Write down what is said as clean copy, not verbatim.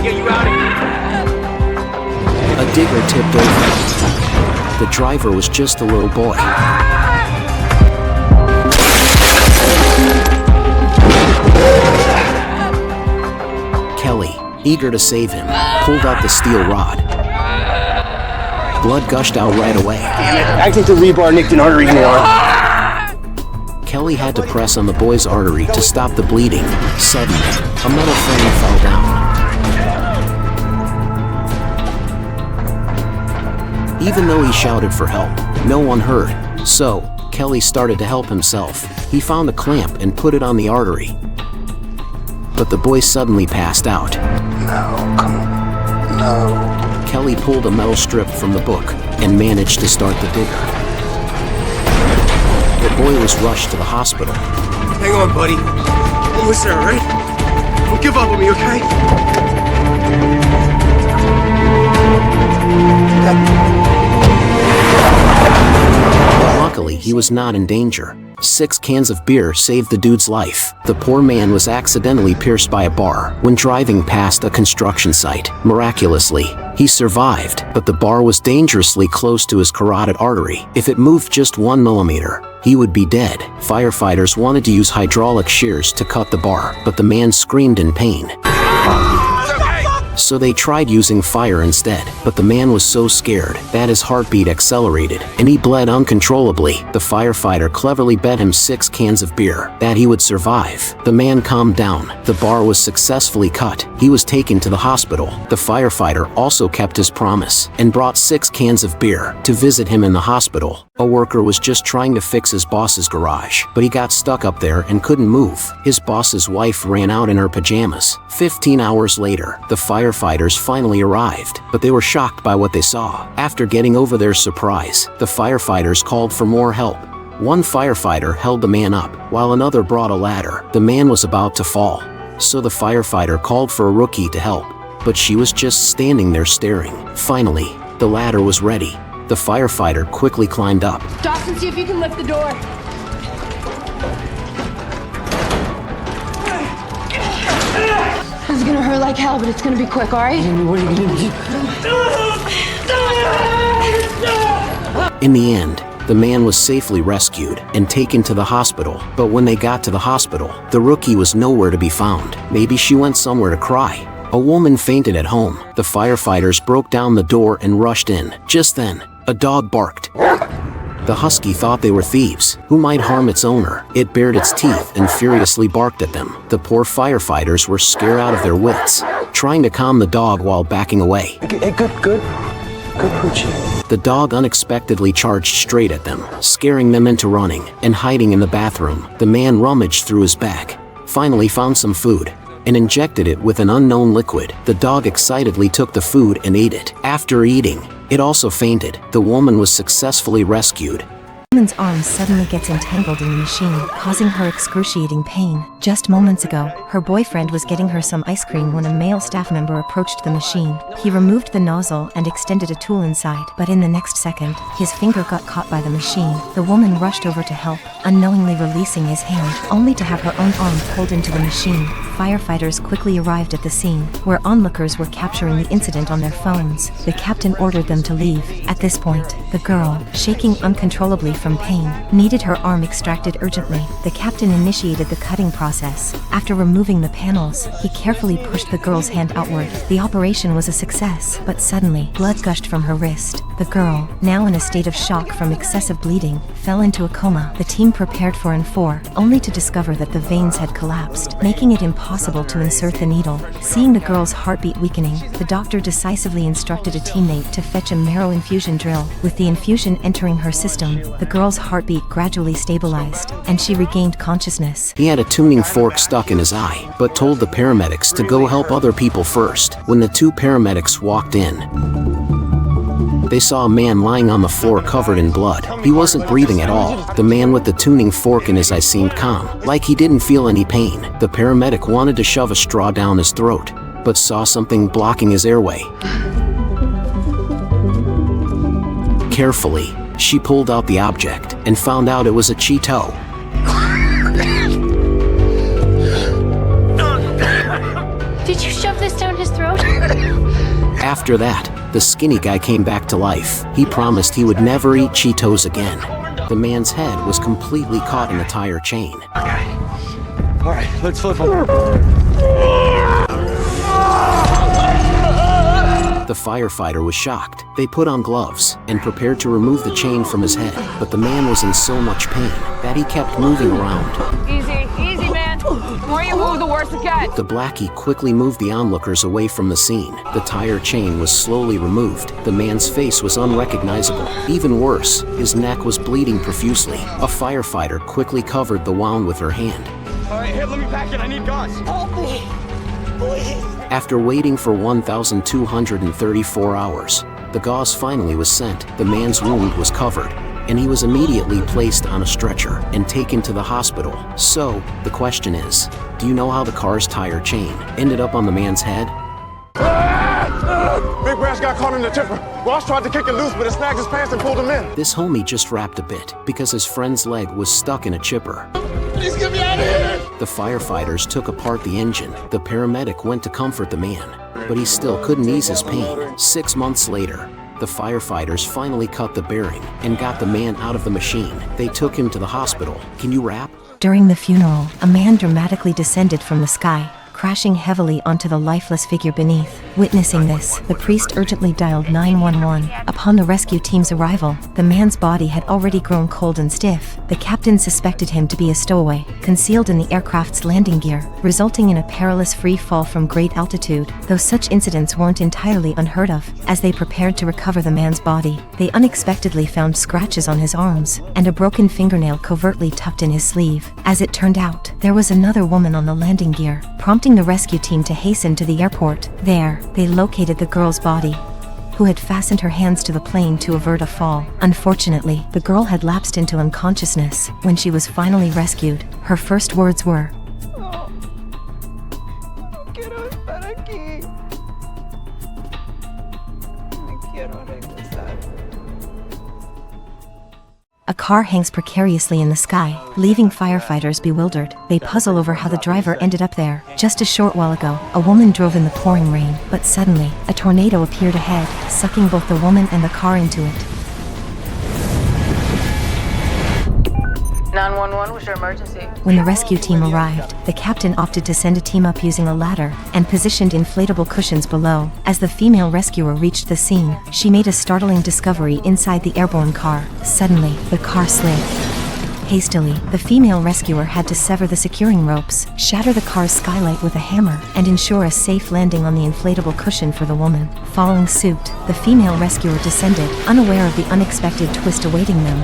get you out of here. A digger tipped over. The driver was just a little boy. Kelly, eager to save him, pulled out the steel rod. Blood gushed out right away. I think the rebar nicked an artery in the arm. Kelly had to press on the boy's artery to stop the bleeding. Suddenly, a metal frame fell down. Even though he shouted for help, no one heard. So, Kelly started to help himself. He found a clamp and put it on the artery. But the boy suddenly passed out. No, come on. No. Kelly pulled a metal strip from the book and managed to start the digger. The boy was rushed to the hospital. Hang on, buddy. Almost there, all right? Don't give up on me, okay? Luckily, he was not in danger. 6 cans of beer saved the dude's life. The poor man was accidentally pierced by a bar when driving past a construction site. Miraculously, he survived, but the bar was dangerously close to his carotid artery. If it moved just 1 millimeter, he would be dead. Firefighters wanted to use hydraulic shears to cut the bar, but the man screamed in pain. So they tried using fire instead, but the man was so scared that his heartbeat accelerated, and he bled uncontrollably. The firefighter cleverly bet him 6 cans of beer that he would survive. The man calmed down. The bar was successfully cut. He was taken to the hospital. The firefighter also kept his promise and brought 6 cans of beer to visit him in the hospital. A worker was just trying to fix his boss's garage, but he got stuck up there and couldn't move. His boss's wife ran out in her pajamas. 15 hours later, the firefighters finally arrived, but they were shocked by what they saw. After getting over their surprise, the firefighters called for more help. One firefighter held the man up, while another brought a ladder. The man was about to fall, so the firefighter called for a rookie to help, but she was just standing there staring. Finally, the ladder was ready. The firefighter quickly climbed up. Dawson, see if you can lift the door. This is gonna hurt like hell, but it's gonna be quick, all right? What are you gonna do? In the end, the man was safely rescued and taken to the hospital. But when they got to the hospital, the rookie was nowhere to be found. Maybe she went somewhere to cry. A woman fainted at home. The firefighters broke down the door and rushed in. Just then, a dog barked. The husky thought they were thieves who might harm its owner. It bared its teeth and furiously barked at them. The poor firefighters were scared out of their wits, trying to calm the dog while backing away. Hey, good Poochie. The dog unexpectedly charged straight at them, scaring them into running and hiding in the bathroom. The man rummaged through his bag, finally found some food, and injected it with an unknown liquid. The dog excitedly took the food and ate it. After eating, it also fainted. The woman was successfully rescued. The woman's arm suddenly gets entangled in the machine, causing her excruciating pain. Just moments ago, her boyfriend was getting her some ice cream when a male staff member approached the machine. He removed the nozzle and extended a tool inside, but in the next second, his finger got caught by the machine. The woman rushed over to help, unknowingly releasing his hand, only to have her own arm pulled into the machine. Firefighters quickly arrived at the scene, where onlookers were capturing the incident on their phones. The captain ordered them to leave. At this point, the girl, shaking uncontrollably from pain, needed her arm extracted urgently. The captain initiated the cutting process. After removing the panels, he carefully pushed the girl's hand outward. The operation was a success, but suddenly, blood gushed from her wrist. The girl, now in a state of shock from excessive bleeding, fell into a coma. The team prepared for N4, only to discover that the veins had collapsed, making it impossible to insert the needle. Seeing the girl's heartbeat weakening, the doctor decisively instructed a teammate to fetch a marrow infusion drill. With the infusion entering her system, the girl's heartbeat gradually stabilized, and she regained consciousness. He had a tuning fork stuck in his eye, but told the paramedics to go help other people first. When the 2 paramedics walked in, they saw a man lying on the floor covered in blood. He wasn't breathing at all. The man with the tuning fork in his eye seemed calm, like he didn't feel any pain. The paramedic wanted to shove a straw down his throat, but saw something blocking his airway. Carefully, she pulled out the object and found out it was a Cheeto. Did you shove this down his throat? After that, the skinny guy came back to life. He promised he would never eat Cheetos again. The man's head was completely caught in the tire chain. All right, let's flip him. The firefighter was shocked. They put on gloves and prepared to remove the chain from his head, but the man was in so much pain that he kept moving around. Easy, man. The more you move, the worse it gets. The blackie quickly moved the onlookers away from the scene. The tire chain was slowly removed. The man's face was unrecognizable. Even worse, his neck was bleeding profusely. A firefighter quickly covered the wound with her hand. All right, here, let me pack it. I need gauze. Help me, please. After waiting for 1,234 hours, the gauze finally was sent. The man's wound was covered, and he was immediately placed on a stretcher and taken to the hospital. So, the question is, do you know how the car's tire chain ended up on the man's head? Big Brass got caught in the tipper. Ross tried to kick it loose, but it snagged his pants and pulled him in. This homie just rapped a bit because his friend's leg was stuck in a chipper. Please get me out of here! The firefighters took apart the engine. The paramedic went to comfort the man, but he still couldn't ease his pain. 6 months later, the firefighters finally cut the bearing and got the man out of the machine. They took him to the hospital. Can you rap? During the funeral, a man dramatically descended from the sky, crashing heavily onto the lifeless figure beneath. Witnessing this, the priest urgently dialed 911. Upon the rescue team's arrival, the man's body had already grown cold and stiff. The captain suspected him to be a stowaway, concealed in the aircraft's landing gear, resulting in a perilous free fall from great altitude. Though such incidents weren't entirely unheard of, as they prepared to recover the man's body, they unexpectedly found scratches on his arms, and a broken fingernail covertly tucked in his sleeve. As it turned out, there was another woman on the landing gear, prompting the rescue team to hasten to the airport. There, they located the girl's body, who had fastened her hands to the plane to avert a fall. Unfortunately, the girl had lapsed into unconsciousness. When she was finally rescued, her first words were, No quiero estar aquí. Me quiero regresar. A car hangs precariously in the sky, leaving firefighters bewildered. They puzzle over how the driver ended up there. Just a short while ago, a woman drove in the pouring rain, but suddenly, a tornado appeared ahead, sucking both the woman and the car into it. 911, what's your emergency? When the rescue team arrived, the captain opted to send a team up using a ladder and positioned inflatable cushions below. As the female rescuer reached the scene, she made a startling discovery inside the airborne car. Suddenly, the car slid. Hastily, the female rescuer had to sever the securing ropes, shatter the car's skylight with a hammer, and ensure a safe landing on the inflatable cushion for the woman. Following suit, the female rescuer descended, unaware of the unexpected twist awaiting them.